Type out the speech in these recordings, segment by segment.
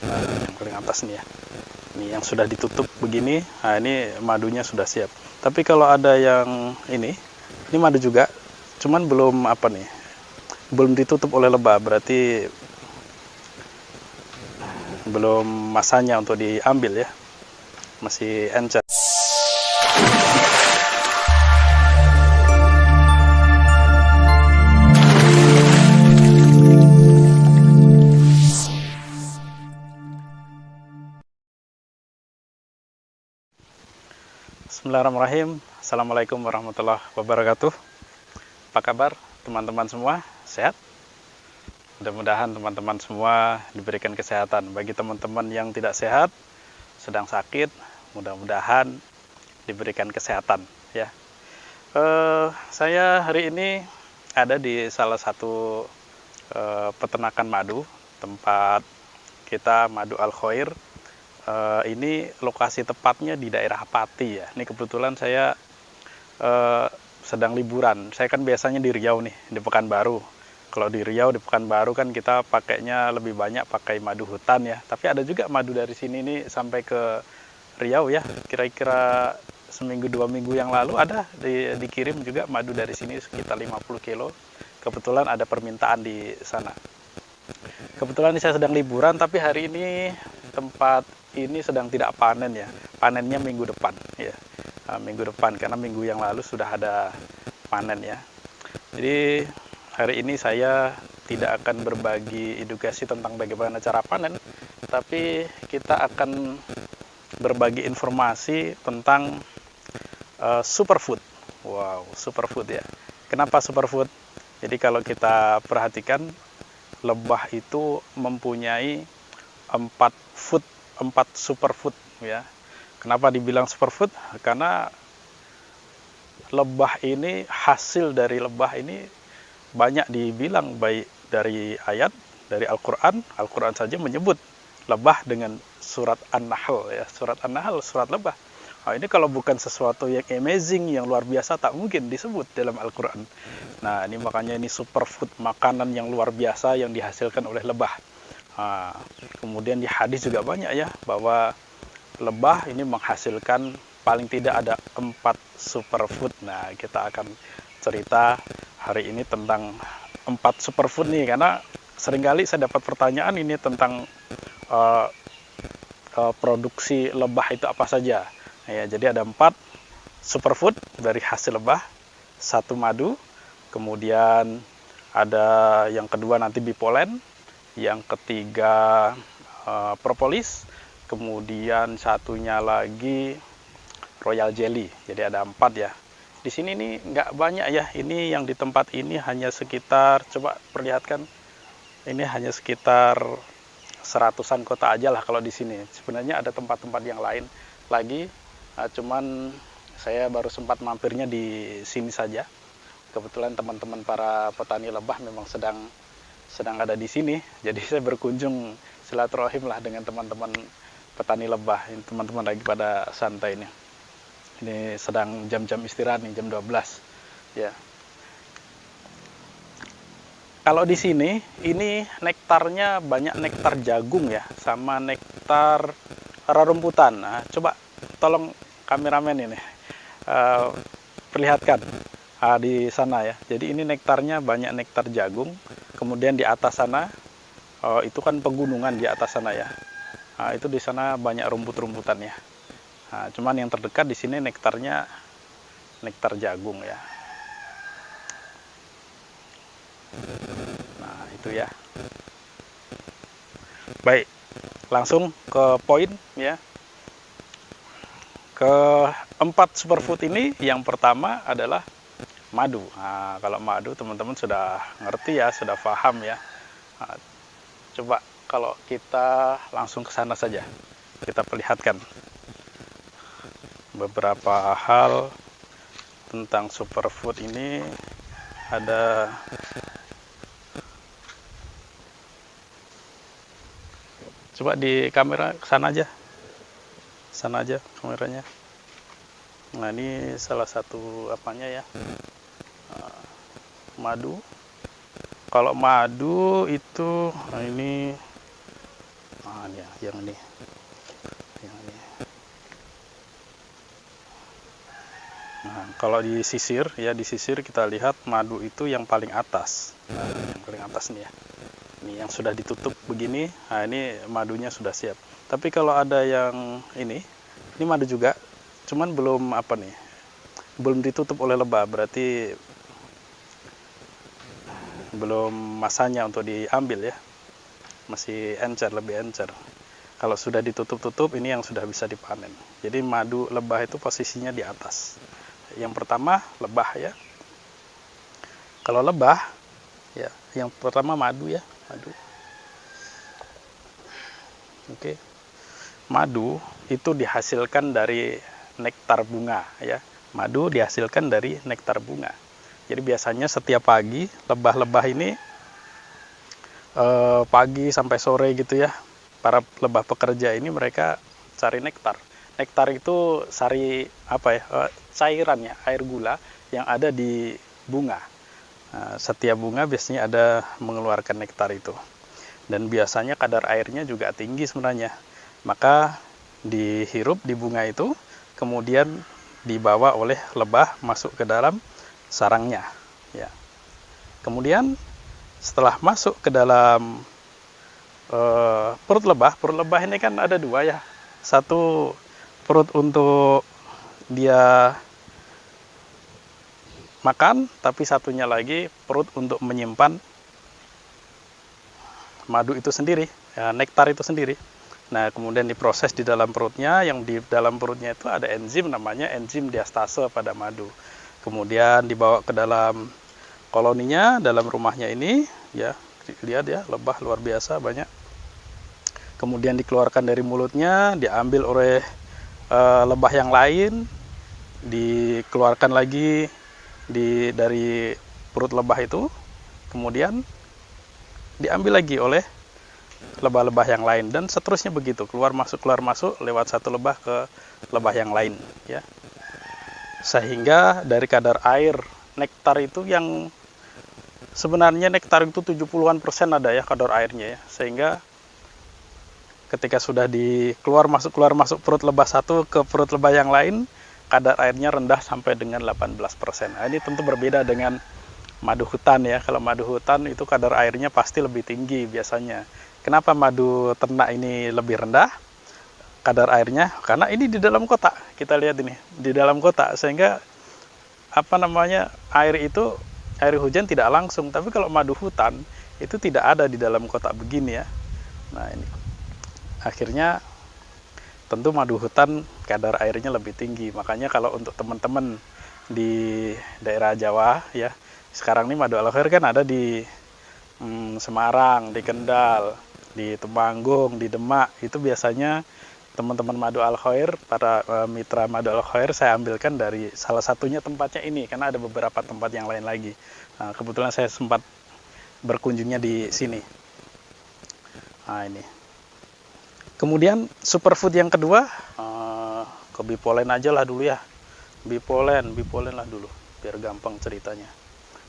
Nah, yang paling atas nih ya. Ini yang sudah ditutup begini. Nah, ini madunya sudah siap. Tapi kalau ada yang ini madu juga, cuman belum apa nih, belum ditutup oleh lebah, berarti belum masanya untuk diambil ya, masih encer. Bismillahirrahmanirrahim. Assalamualaikum warahmatullahi wabarakatuh. Apa kabar teman-teman semua? Sehat? Mudah-mudahan teman-teman semua diberikan kesehatan. Bagi teman-teman yang tidak sehat, sedang sakit, mudah-mudahan diberikan kesehatan ya. Saya hari ini ada di salah satu peternakan madu, tempat kita Madu Al Khoir. Ini lokasi tepatnya di daerah Pati ya. Ini kebetulan saya sedang liburan. Saya kan biasanya di Riau nih, di Pekanbaru. Kalau di Riau, di Pekanbaru kan kita pakainya lebih banyak pakai madu hutan ya. Tapi ada juga madu dari sini nih sampai ke Riau ya. Kira-kira seminggu 2 minggu yang lalu ada dikirim juga madu dari sini sekitar 50 kilo. Kebetulan ada permintaan di sana. Kebetulan ini saya sedang liburan, tapi hari ini tempat ini sedang tidak panen ya. Panennya minggu depan ya. Minggu depan, karena minggu yang lalu sudah ada panen ya. Jadi hari ini saya tidak akan berbagi edukasi tentang bagaimana cara panen, tapi kita akan berbagi informasi tentang superfood. Wow, superfood ya. Kenapa superfood? Jadi kalau kita perhatikan, lebah itu mempunyai 4 superfood ya. Kenapa dibilang superfood? Karena lebah ini, hasil dari lebah ini banyak dibilang, baik dari ayat, dari Al-Quran. Al-Quran saja menyebut lebah dengan surat An-Nahl ya. Surat An-Nahl, surat lebah. Nah, ini kalau bukan sesuatu yang amazing, yang luar biasa, tak mungkin disebut dalam Al-Quran. Nah, ini makanya ini superfood, makanan yang luar biasa yang dihasilkan oleh lebah. Nah, kemudian di hadis juga banyak ya, bahwa lebah ini menghasilkan paling tidak ada 4 superfood. Nah, kita akan cerita hari ini tentang 4 superfood nih, karena seringkali saya dapat pertanyaan ini tentang produksi lebah itu apa saja. Ya, jadi ada 4 superfood dari hasil lebah, 1 madu, kemudian ada yang kedua nanti bipolen, yang ketiga propolis, kemudian satunya lagi royal jelly. Jadi ada 4 ya. Di sini nih nggak banyak ya. Ini yang di tempat ini hanya sekitar, coba perlihatkan, ini hanya sekitar 100-an kota aja lah kalau di sini. Sebenarnya ada tempat-tempat yang lain lagi, cuman saya baru sempat mampirnya di sini saja. Kebetulan teman-teman para petani lebah memang sedang ada di sini, jadi saya berkunjung silaturahim lah dengan teman-teman petani lebah. Ini teman-teman lagi pada santai nih. Ini sedang jam-jam istirahat nih, jam 12 ya. Kalau di sini, ini nektarnya banyak nektar jagung ya, sama nektar rerumputan. Nah, coba tolong kameramen ini perlihatkan di sana ya. Jadi ini nektarnya banyak nektar jagung. Kemudian di atas sana, itu kan pegunungan di atas sana ya. Nah, itu di sana banyak rumput-rumputan ya. Nah, cuman yang terdekat di sini nektarnya nektar jagung ya. Nah, itu ya. Baik, langsung ke poin ya. Keempat superfood ini, yang pertama adalah madu. Nah, kalau madu teman-teman sudah ngerti ya, sudah paham ya. Nah, coba kalau kita langsung ke sana saja, kita perlihatkan beberapa hal tentang superfood ini. Ada coba di kamera sana aja kameranya. Nah, ini salah satu apanya ya, madu. Kalau madu itu, nah ini ya, yang ini. Nah, kalau disisir ya, disisir kita lihat madu itu yang paling atas. Nah, yang paling atas nih ya. Ini yang sudah ditutup begini. Nah, ini madunya sudah siap. Tapi kalau ada yang ini madu juga, cuman belum apa nih, belum ditutup oleh lebah, berarti belum masanya untuk diambil ya. Masih encer, lebih encer. Kalau sudah ditutup-tutup, ini yang sudah bisa dipanen. Jadi madu lebah itu posisinya di atas. Yang pertama lebah ya. Kalau lebah ya, yang pertama madu ya, madu. Oke. Madu itu dihasilkan dari nektar bunga ya. Madu dihasilkan dari nektar bunga. Jadi biasanya setiap pagi lebah-lebah ini pagi sampai sore gitu ya, para lebah pekerja ini mereka cari nektar. Nektar itu sari apa ya, cairan ya, air gula yang ada di bunga. Nah, setiap bunga biasanya ada mengeluarkan nektar itu. Dan biasanya kadar airnya juga tinggi sebenarnya. Maka dihirup di bunga itu, kemudian dibawa oleh lebah masuk ke dalam sarangnya. Ya. Kemudian setelah masuk ke dalam perut lebah ini kan ada dua ya. Satu perut untuk dia makan, tapi satunya lagi perut untuk menyimpan madu itu sendiri, ya, nektar itu sendiri. Nah, kemudian diproses di dalam perutnya, yang di dalam perutnya itu ada enzim namanya enzim diastase pada madu. Kemudian dibawa ke dalam koloninya, dalam rumahnya ini, ya, lihat ya, lebah luar biasa banyak. Kemudian dikeluarkan dari mulutnya, diambil oleh lebah yang lain, dikeluarkan lagi dari perut lebah itu, kemudian diambil lagi oleh lebah-lebah yang lain, dan seterusnya begitu, keluar masuk lewat satu lebah ke lebah yang lain ya. Sehingga dari kadar air nektar itu, yang sebenarnya nektar itu 70-an% ada ya kadar airnya ya, sehingga ketika sudah keluar masuk perut lebah satu ke perut lebah yang lain, kadar airnya rendah sampai dengan 18%. Nah, ini tentu berbeda dengan madu hutan ya. Kalau madu hutan itu kadar airnya pasti lebih tinggi biasanya. Kenapa madu ternak ini lebih rendah kadar airnya? Karena ini di dalam kotak. Kita lihat ini, di dalam kotak, sehingga air itu, air hujan tidak langsung. Tapi kalau madu hutan itu tidak ada di dalam kotak begini ya. Nah, ini akhirnya tentu madu hutan kadar airnya lebih tinggi. Makanya kalau untuk teman-teman di daerah Jawa ya, sekarang ini madu Al-Khair kan ada di Semarang, di Kendal, di Temanggung, di Demak. Itu biasanya teman-teman madu Al-Khair, para mitra madu Al-Khair, saya ambilkan dari salah satunya tempatnya ini, karena ada beberapa tempat yang lain lagi. Nah, kebetulan saya sempat berkunjungnya di sini. Nah, ini. Kemudian superfood yang kedua, ke bipolen aja lah dulu ya. Bipolen lah dulu, biar gampang ceritanya.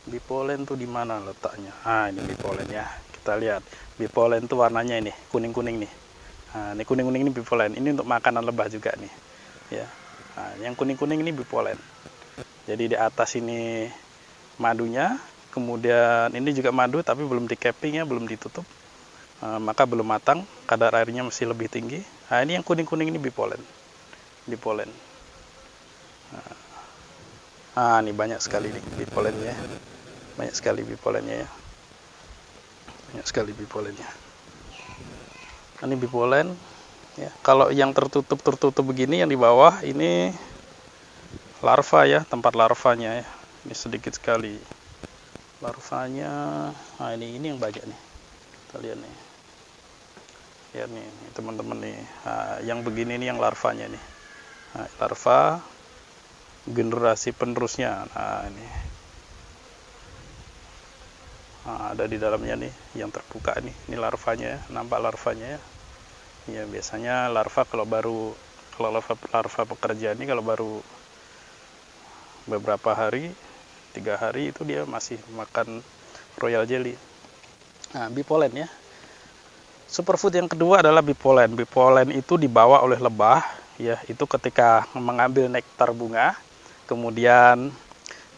Bipolen tuh di mana letaknya? Ah, ini bipolen ya. Kita lihat. Bipolen tuh warnanya ini, kuning-kuning nih. Nah, ini kuning-kuning ini bipolen. Ini untuk makanan lebah juga nih. Ya. Nah, yang kuning-kuning ini bipolen. Jadi di atas ini madunya, kemudian ini juga madu tapi belum di capping ya, belum ditutup. Maka belum matang, kadar airnya masih lebih tinggi. Nah, ini yang kuning-kuning ini bipolen. Nah, ini banyak sekali nih bipolennya. Banyak sekali bipolennya ya. Ini bipolen ya. Kalau yang tertutup begini, yang di bawah ini larva ya, tempat larvanya ya. Ini sedikit sekali larvanya. Nah, ini yang banyak nih. Kita lihat nih. Ya nih teman-teman nih, nah, yang begini nih yang larvanya nih. Nah, larva generasi penerusnya. Nah, ini ada di dalamnya nih, yang terbuka nih. Ini larvanya ya, nampak larvanya ya. Ya biasanya larva kalau larva pekerja ini kalau baru beberapa hari, 3 hari itu dia masih makan royal jelly. Nah, bipolen ya. Superfood yang kedua adalah bipolen. Bipolen itu dibawa oleh lebah, ya, itu ketika mengambil nektar bunga, kemudian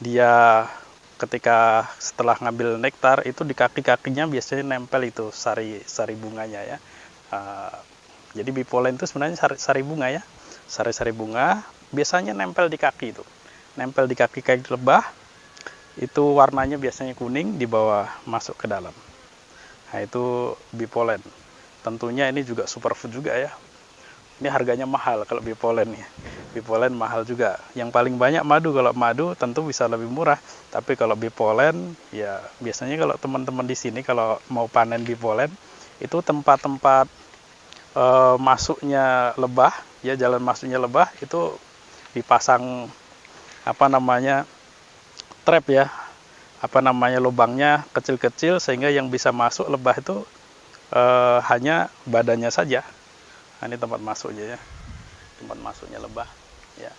dia ketika setelah ngambil nektar itu di kaki-kakinya biasanya nempel itu sari bunganya, ya. Jadi bipolen itu sebenarnya sari bunga, ya. Sari-sari bunga biasanya nempel di kaki itu. Nempel di kaki-kaki lebah, itu warnanya biasanya kuning, dibawa masuk ke dalam. Nah, itu bipolen. Tentunya ini juga superfood juga, ya. Ini harganya mahal kalau bipolen, ya. Bipolen mahal juga. Yang paling banyak madu. Kalau madu tentu bisa lebih murah. Tapi kalau bipolen, ya biasanya kalau teman-teman di sini kalau mau panen bipolen, itu tempat-tempat masuknya lebah, ya, jalan masuknya lebah itu dipasang trap, ya. Lubangnya kecil-kecil sehingga yang bisa masuk lebah itu hanya badannya saja. Nah, ini tempat masuknya, ya, tempat masuknya lebah, ya.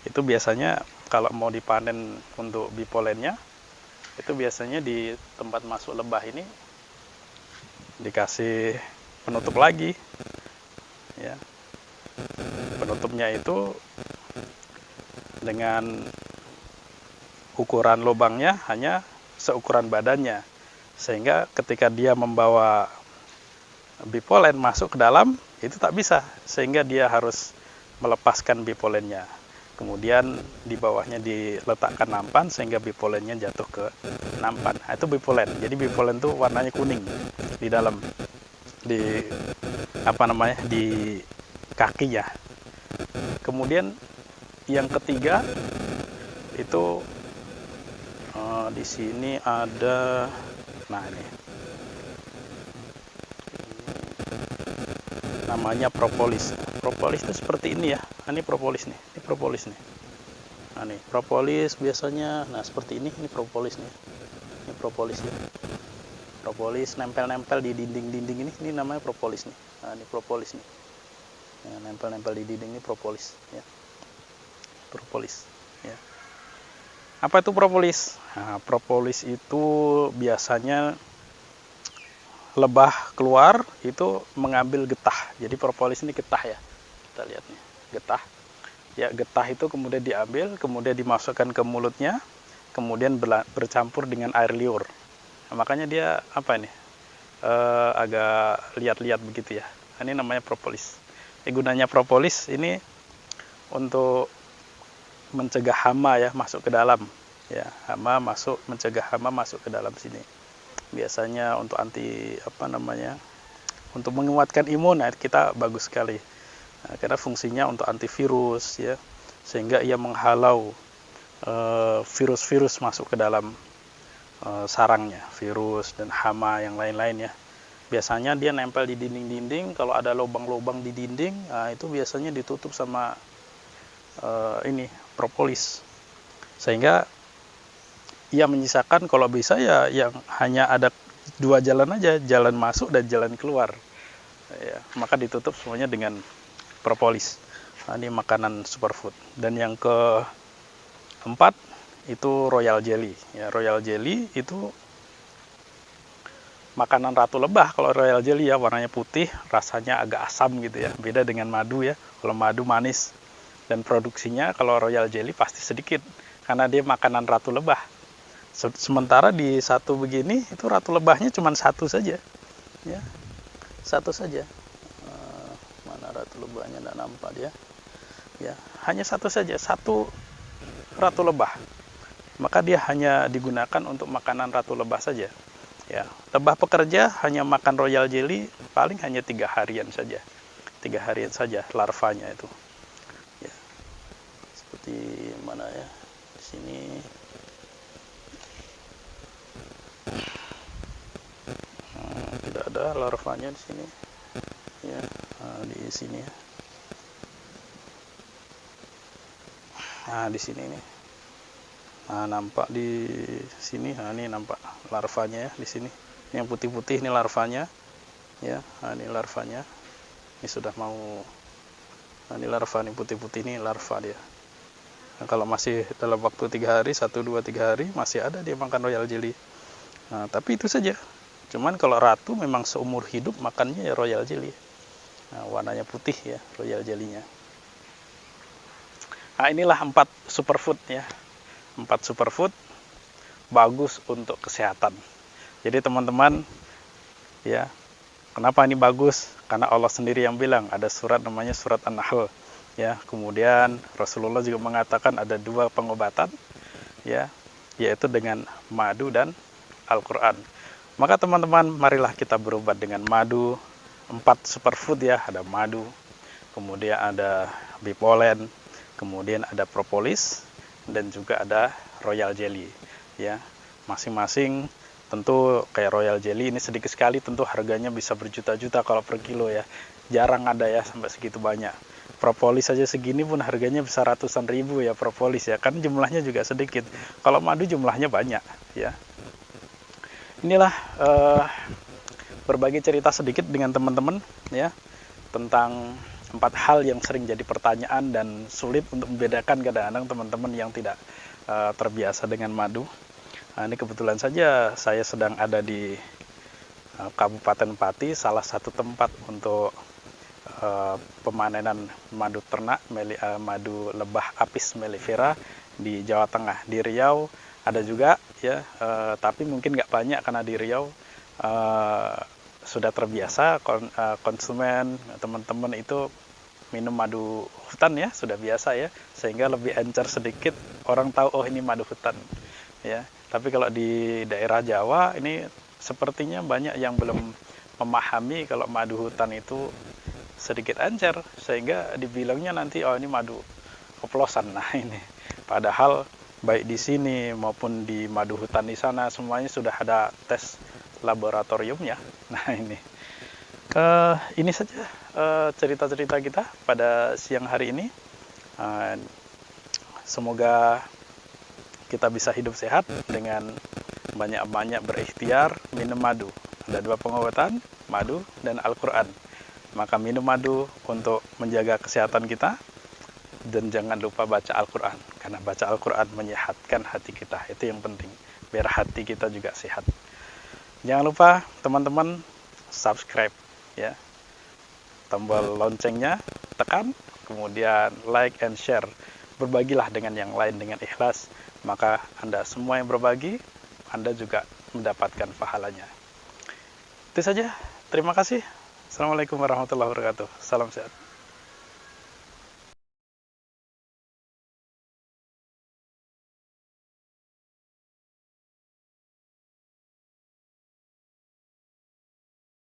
Itu biasanya kalau mau dipanen untuk bipolennya, itu biasanya di tempat masuk lebah ini dikasih penutup lagi, ya. Penutupnya itu dengan ukuran lubangnya hanya seukuran badannya, sehingga ketika dia membawa bipolen masuk ke dalam itu tak bisa, sehingga dia harus melepaskan bipolennya, kemudian di bawahnya diletakkan nampan sehingga bipolennya jatuh ke nampan. Nah, itu bipolen. Jadi bipolen itu warnanya kuning di dalam, di di kakinya. Kemudian yang ketiga itu di sini ada, nah ini namanya propolis. Propolis itu seperti ini, ya. Ini propolis nih. Ini propolis nih. Nah, nih propolis biasanya, nah seperti ini propolis nih. Ini propolis, ya. Propolis nempel-nempel di dinding-dinding ini namanya propolis nih. Nah, ini propolis nih. Ya, nempel-nempel di dinding ini propolis, ya. Propolis, ya. Apa itu propolis? Nah, propolis itu biasanya lebah keluar itu mengambil getah. Jadi propolis ini getah, ya. Kita lihat nih, getah. Ya, getah itu kemudian diambil, kemudian dimasukkan ke mulutnya, kemudian bercampur dengan air liur. Nah, makanya dia agak liat-liat begitu, ya. Ini namanya propolis. Gunanya propolis ini untuk mencegah hama, ya, masuk ke dalam, ya. Mencegah hama masuk ke dalam sini. Biasanya untuk untuk menguatkan imun, nah, kita bagus sekali. Nah, karena fungsinya untuk antivirus, ya, sehingga ia menghalau virus-virus masuk ke dalam sarangnya, virus dan hama yang lain-lain, ya. Biasanya dia nempel di dinding-dinding. Kalau ada lubang-lubang di dinding, nah, itu biasanya ditutup sama propolis, sehingga ia menyisakan kalau bisa, ya, yang hanya ada 2 jalan aja, jalan masuk dan jalan keluar, ya. Maka ditutup semuanya dengan propolis. Nah, ini makanan superfood. Dan yang keempat itu royal jelly, ya. Royal jelly itu makanan ratu lebah. Kalau royal jelly, ya, warnanya putih, rasanya agak asam gitu, ya. Beda dengan madu, ya. Kalau madu manis, dan produksinya kalau royal jelly pasti sedikit karena dia makanan ratu lebah. Sementara di satu begini itu ratu lebahnya cuma satu saja, ya. Satu saja. Mana ratu lebahnya, tidak nampak dia, ya. Hanya satu saja, satu ratu lebah. Maka dia hanya digunakan untuk makanan ratu lebah saja, ya. Lebah pekerja hanya makan royal jelly paling hanya 3 harian saja. 3 harian saja larvanya itu, ya. Seperti mana, ya, di sini. Tidak ada larvanya di sini, ya. Nah, di sini, ya. Nah, di sini nih. Nah, nampak di sini. Nah, ini nampak larvanya, ya, di sini. Ini yang putih-putih ini larvanya, ya. Nah, ini larvanya. Ini sudah mau. Nah, ini larva, ini putih-putih ini larva dia. Nah, kalau masih dalam waktu 3 hari, 1, 2, 3 hari masih ada dia makan royal jelly. Nah, tapi itu saja. Cuman kalau ratu memang seumur hidup makannya ya royal jelly. Nah, warnanya putih ya royal jelly-nya. Nah, inilah 4 superfood ya. 4 superfood bagus untuk kesehatan. Jadi teman-teman ya, kenapa ini bagus? Karena Allah sendiri yang bilang, ada surat namanya surat An-Nahl ya. Kemudian Rasulullah juga mengatakan ada 2 pengobatan ya, yaitu dengan madu dan Al-Qur'an. Maka teman-teman, marilah kita berobat dengan madu. 4 superfood ya, ada madu, kemudian ada bee pollen, kemudian ada propolis, dan juga ada royal jelly ya. Masing-masing tentu kayak royal jelly ini sedikit sekali, tentu harganya bisa berjuta-juta kalau per kilo ya. Jarang ada ya sampai segitu banyak. Propolis saja segini pun harganya bisa ratusan ribu ya propolis ya, kan jumlahnya juga sedikit. Kalau madu jumlahnya banyak ya. Inilah berbagi cerita sedikit dengan teman-teman ya, tentang 4 hal yang sering jadi pertanyaan dan sulit untuk membedakan kadang-kadang teman-teman yang tidak terbiasa dengan madu. Nah, ini kebetulan saja saya sedang ada di Kabupaten Pati, salah satu tempat untuk pemanenan madu ternak, madu lebah apis mellifera di Jawa Tengah. Di Riau ada juga ya, tapi mungkin nggak banyak karena di Riau sudah terbiasa konsumen teman-teman itu minum madu hutan ya, sudah biasa ya, sehingga lebih encer sedikit orang tahu oh ini madu hutan ya. Tapi kalau di daerah Jawa ini sepertinya banyak yang belum memahami kalau madu hutan itu sedikit encer, sehingga dibilangnya nanti oh ini madu oplosan. Nah ini padahal baik di sini maupun di madu hutan di sana semuanya sudah ada tes laboratoriumnya. Nah ini saja cerita-cerita kita pada siang hari ini. Semoga kita bisa hidup sehat dengan banyak-banyak berikhtiar minum madu. Ada 2 pengobatan, madu dan Al-Quran. Maka minum madu untuk menjaga kesehatan kita, dan jangan lupa baca Al-Quran, karena baca Al-Quran menyehatkan hati kita. Itu yang penting, biar hati kita juga sehat. Jangan lupa teman-teman subscribe ya, tombol loncengnya tekan, kemudian like and share. Berbagilah dengan yang lain dengan ikhlas, maka Anda semua yang berbagi, Anda juga mendapatkan pahalanya. Itu saja, terima kasih. Assalamualaikum warahmatullahi wabarakatuh. Salam sehat.